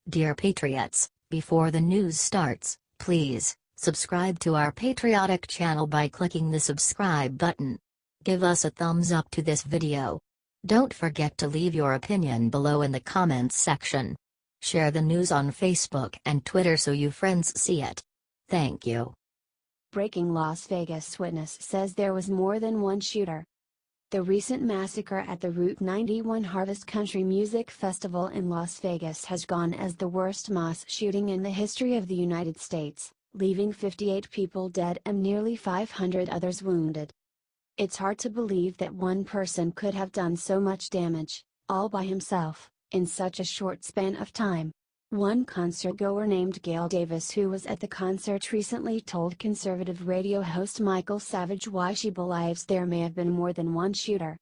Dear Patriots, before the news starts, please subscribe to our patriotic channel by clicking the subscribe button. Give us a thumbs up to this video. Don't forget to leave your opinion below in the comments section. Share the news on Facebook and Twitter so you friends see it. Thank you. Breaking Las Vegas witness says there was more than one shooter. The recent massacre at the Route 91 Harvest Country Music Festival in Las Vegas has gone as the worst mass shooting in the history of the United States, leaving 58 people dead and nearly 500 others wounded. It's hard to believe that one person could have done so much damage, all by himself, in such a short span of time. One concertgoer named Gail Davis, who was at the concert, recently told conservative radio host Michael Savage why she believes there may have been more than one shooter.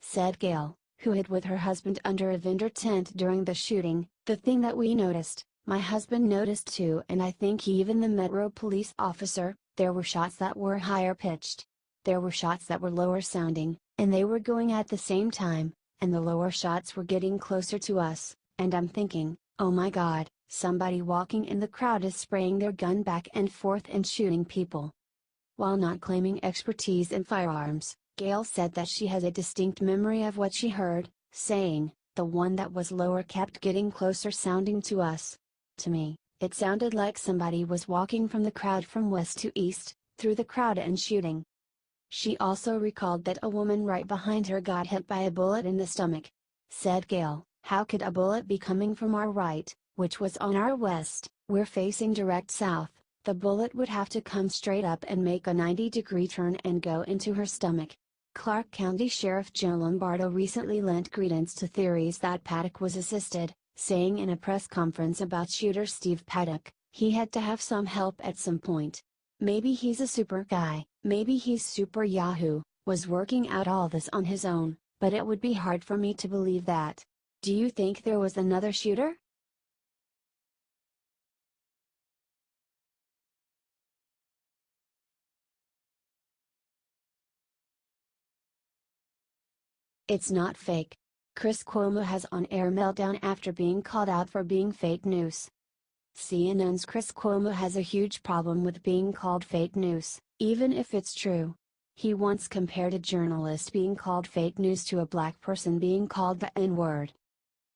Said Gail, who hid with her husband under a vendor tent during the shooting, "The thing that we noticed, my husband noticed too, and I think even the Metro police officer, there were shots that were higher pitched. There were shots that were lower sounding, and they were going at the same time, and the lower shots were getting closer to us, and I'm thinking, oh my God, somebody walking in the crowd is spraying their gun back and forth and shooting people." While not claiming expertise in firearms, Gail said that she has a distinct memory of what she heard, saying, "The one that was lower kept getting closer sounding to us. To me, it sounded like somebody was walking from the crowd from west to east, through the crowd and shooting." She also recalled that a woman right behind her got hit by a bullet in the stomach. Said Gail, "How could a bullet be coming from our right, which was on our west? We're facing direct south. The bullet would have to come straight up and make a 90-degree turn and go into her stomach." Clark County Sheriff Joe Lombardo recently lent credence to theories that Paddock was assisted, saying in a press conference about shooter Steve Paddock, he had to have some help at some point. "Maybe he's a super guy, maybe he's super Yahoo, was working out all this on his own, but it would be hard for me to believe that. Do you think there was another shooter?" It's not fake. Chris Cuomo has on-air meltdown after being called out for being fake news. CNN's Chris Cuomo has a huge problem with being called fake news, even if it's true. He once compared a journalist being called fake news to a black person being called the N-word.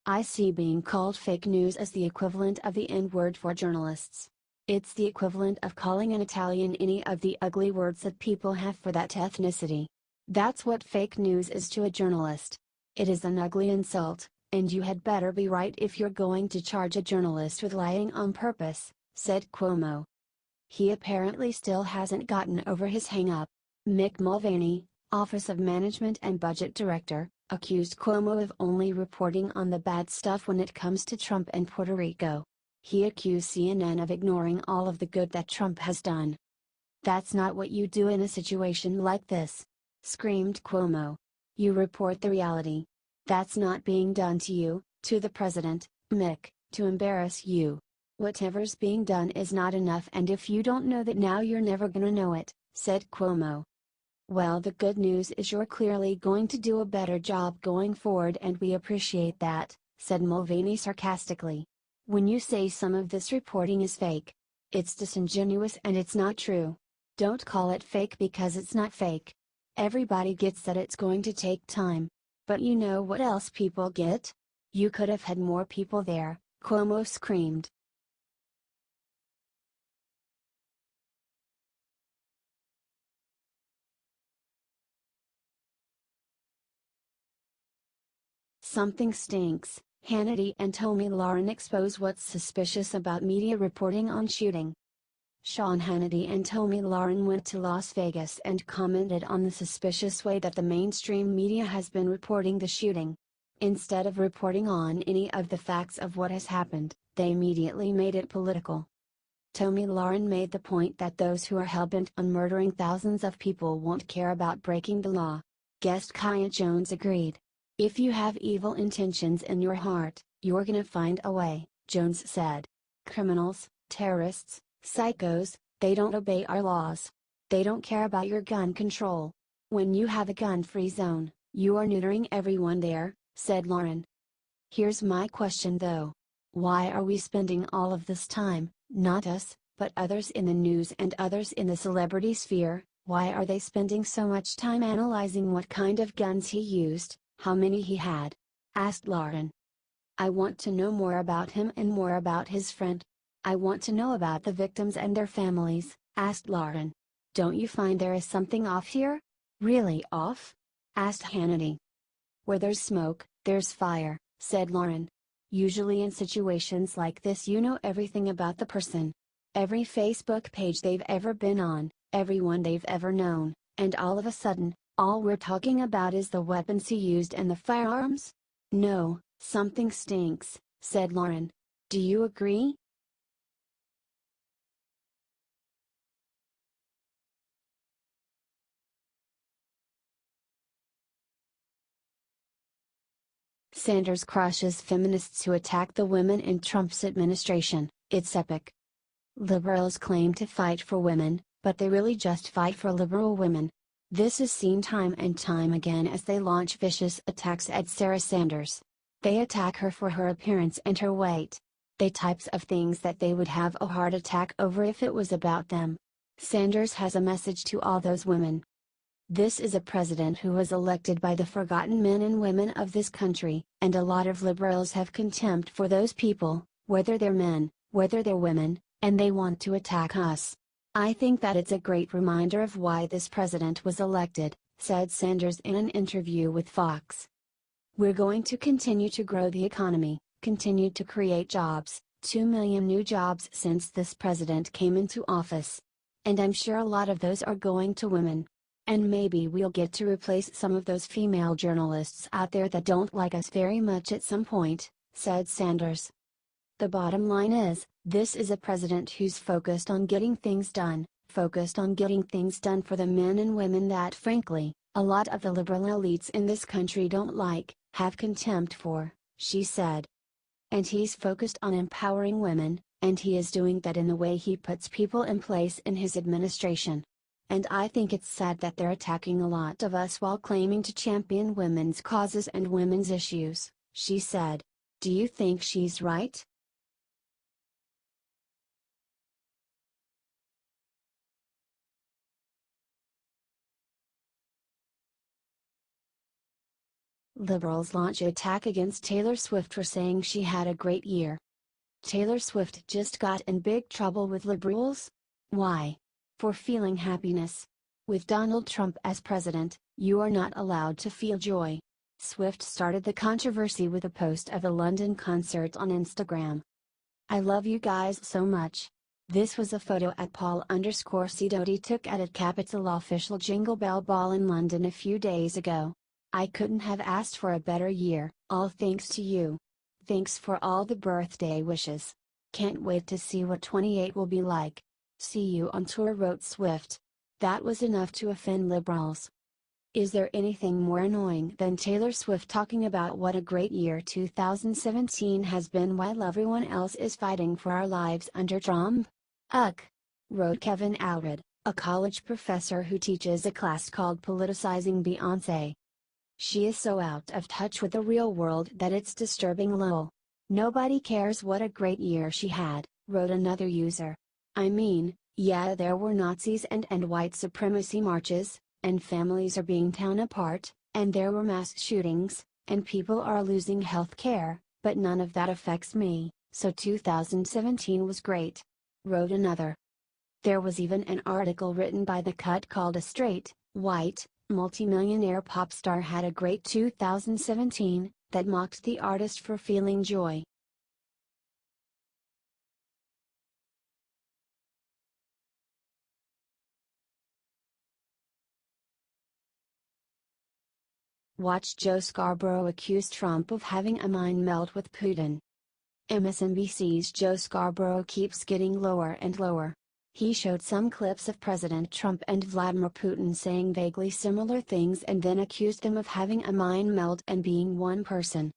"I see being called fake news as the equivalent of the N-word for journalists. It's the equivalent of calling an Italian any of the ugly words that people have for that ethnicity. That's what fake news is to a journalist. It is an ugly insult, and you had better be right if you're going to charge a journalist with lying on purpose," said Cuomo. He apparently still hasn't gotten over his hang-up. Mick Mulvaney, Office of Management and Budget Director, accused Cuomo of only reporting on the bad stuff when it comes to Trump and Puerto Rico. He accused CNN of ignoring all of the good that Trump has done. "That's not what you do in a situation like this," screamed Cuomo. "You report the reality. That's not being done to you, to the president, Mick, to embarrass you. Whatever's being done is not enough, and if you don't know that now you're never gonna know it," said Cuomo. "Well, the good news is you're clearly going to do a better job going forward, and we appreciate that," said Mulvaney sarcastically. "When you say some of this reporting is fake, it's disingenuous and it's not true. Don't call it fake because it's not fake. Everybody gets that it's going to take time. But you know what else people get? You could have had more people there," Cuomo screamed. Something stinks. Hannity and Tommy Lauren expose what's suspicious about media reporting on shooting. Sean Hannity and Tommy Lauren went to Las Vegas and commented on the suspicious way that the mainstream media has been reporting the shooting. Instead of reporting on any of the facts of what has happened, they immediately made it political. Tommy Lauren made the point that those who are hellbent on murdering thousands of people won't care about breaking the law. Guest Kaya Jones agreed. "If you have evil intentions in your heart, you're gonna find a way," Jones said. "Criminals, terrorists, psychos, they don't obey our laws. They don't care about your gun control. When you have a gun-free zone, you are neutering everyone there," said Lauren. "Here's my question though. Why are we spending all of this time, not us, but others in the news and others in the celebrity sphere? Why are they spending so much time analyzing what kind of guns he used, how many he had?" asked Lauren. "I want to know more about him and more about his friend. I want to know about the victims and their families," asked Lauren. "Don't you find there is something off here?" "Really off?" asked Hannity. "Where there's smoke, there's fire," said Lauren. "Usually in situations like this you know everything about the person. Every Facebook page they've ever been on, everyone they've ever known, and all of a sudden, all we're talking about is the weapons he used and the firearms? No, something stinks," said Lauren. "Do you agree?" Sanders crushes feminists who attack the women in Trump's administration. "It's epic. Liberals claim to fight for women, but they really just fight for liberal women. This is seen time and time again as they launch vicious attacks at Sarah Sanders. They attack her for her appearance and her weight. The types of things that they would have a heart attack over if it was about them. Sanders has a message to all those women. This is a president who was elected by the forgotten men and women of this country, and a lot of liberals have contempt for those people, whether they're men, whether they're women, and they want to attack us. I think that it's a great reminder of why this president was elected," said Sanders in an interview with Fox. "We're going to continue to grow the economy, continue to create jobs, 2 million new jobs since this president came into office. And I'm sure a lot of those are going to women. And maybe we'll get to replace some of those female journalists out there that don't like us very much at some point," said Sanders. "The bottom line is, this is a president who's focused on getting things done, focused on getting things done for the men and women that frankly, a lot of the liberal elites in this country don't like, have contempt for," she said. "And he's focused on empowering women, and he is doing that in the way he puts people in place in his administration. And I think it's sad that they're attacking a lot of us while claiming to champion women's causes and women's issues," she said. "Do you think she's right?" Liberals launch attack against Taylor Swift for saying she had a great year. Taylor Swift just got in big trouble with liberals? Why? For feeling happiness. With Donald Trump as president, you are not allowed to feel joy. Swift started the controversy with a post of a London concert on Instagram. "I love you guys so much." This was a photo at Paul_Sidoti took at a Capitol official Jingle Bell Ball in London a few days ago. "I couldn't have asked for a better year, all thanks to you. Thanks for all the birthday wishes. Can't wait to see what 28 will be like. See you on tour," wrote Swift. That was enough to offend liberals. Is there anything more annoying than Taylor Swift talking about what a great year 2017 has been while everyone else is fighting for our lives under Trump? Ugh! Wrote Kevin Allred, a college professor who teaches a class called Politicizing Beyoncé. "She is so out of touch with the real world that it's disturbing, lol. Nobody cares what a great year she had," wrote another user. "I mean, yeah, there were Nazis and white supremacy marches, and families are being torn apart, and there were mass shootings, and people are losing health care, but none of that affects me, so 2017 was great," wrote another. There was even an article written by The Cut called "A Straight, White, Multimillionaire Pop Star Had a Great 2017, that mocked the artist for feeling joy. Watch Joe Scarborough accuse Trump of having a mind meld with Putin. MSNBC's Joe Scarborough keeps getting lower and lower. He showed some clips of President Trump and Vladimir Putin saying vaguely similar things and then accused them of having a mind meld and being one person.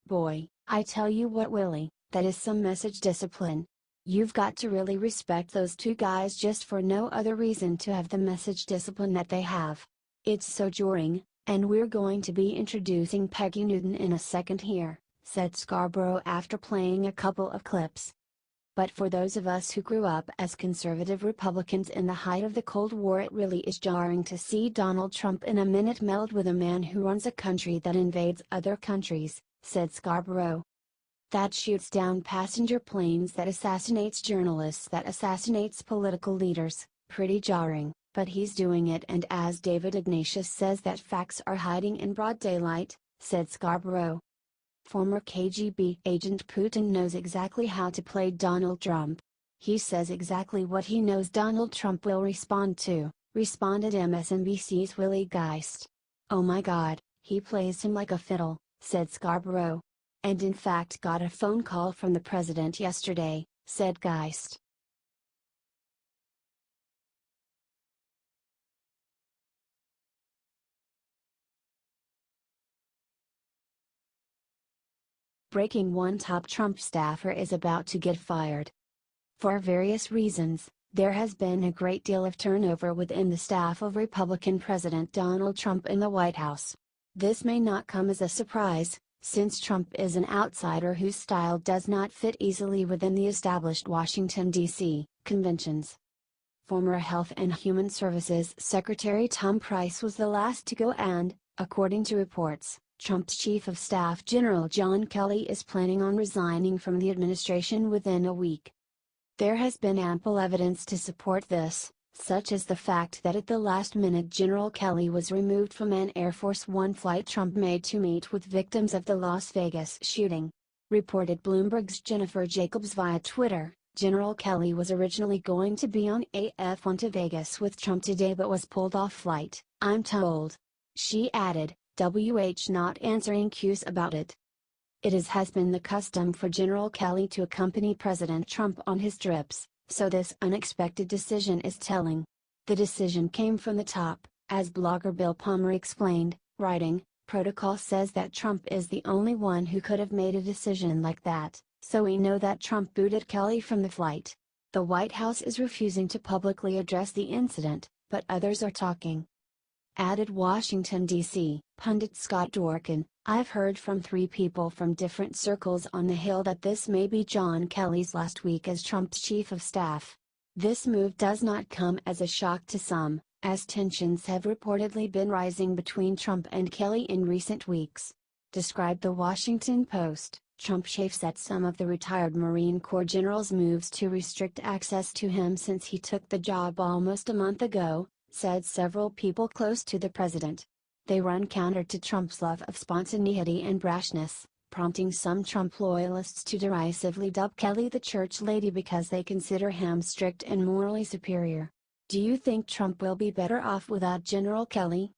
Boy, I tell you what, Willie, that is some message discipline. You've got to really respect those two guys just for no other reason to have the message discipline that they have. It's so jarring. And we're going to be introducing Peggy Newton in a second here," said Scarborough after playing a couple of clips. But for those of us who grew up as conservative Republicans in the height of the Cold War, it really is jarring to see Donald Trump in a minute meld with a man who runs a country that invades other countries, said Scarborough. That shoots down passenger planes, that assassinates journalists, that assassinates political leaders, pretty jarring, but he's doing it, and as David Ignatius says, that facts are hiding in broad daylight, said Scarborough. Former KGB agent Putin knows exactly how to play Donald Trump. He says exactly what he knows Donald Trump will respond to, responded MSNBC's Willie Geist. Oh my God, he plays him like a fiddle, said Scarborough. And in fact got a phone call from the president yesterday, said Geist. Breaking: one top Trump staffer is about to get fired. For various reasons, there has been a great deal of turnover within the staff of Republican President Donald Trump in the White House. This may not come as a surprise, since Trump is an outsider whose style does not fit easily within the established Washington, D.C., conventions. Former Health and Human Services Secretary Tom Price was the last to go, and, according to reports, Trump's Chief of Staff General John Kelly is planning on resigning from the administration within a week. There has been ample evidence to support this, such as the fact that at the last minute General Kelly was removed from an Air Force One flight Trump made to meet with victims of the Las Vegas shooting. Reported Bloomberg's Jennifer Jacobs via Twitter, General Kelly was originally going to be on a F-1 to Vegas with Trump today but was pulled off flight, I'm told. She added, not answering cues about it. It has been the custom for General Kelly to accompany President Trump on his trips, so this unexpected decision is telling. The decision came from the top, as blogger Bill Palmer explained, writing, "Protocol says that Trump is the only one who could have made a decision like that, so we know that Trump booted Kelly from the flight. The White House is refusing to publicly address the incident, but others are talking." Added Washington, D.C. pundit Scott Dworkin, "I've heard from 3 people from different circles on the Hill that this may be John Kelly's last week as Trump's chief of staff. This move does not come as a shock to some, as tensions have reportedly been rising between Trump and Kelly in recent weeks." Described the Washington Post, Trump chafes at some of the retired Marine Corps general's moves to restrict access to him since he took the job almost a month ago, said several people close to the president. They run counter to Trump's love of spontaneity and brashness, prompting some Trump loyalists to derisively dub Kelly the church lady because they consider him strict and morally superior. Do you think Trump will be better off without General Kelly?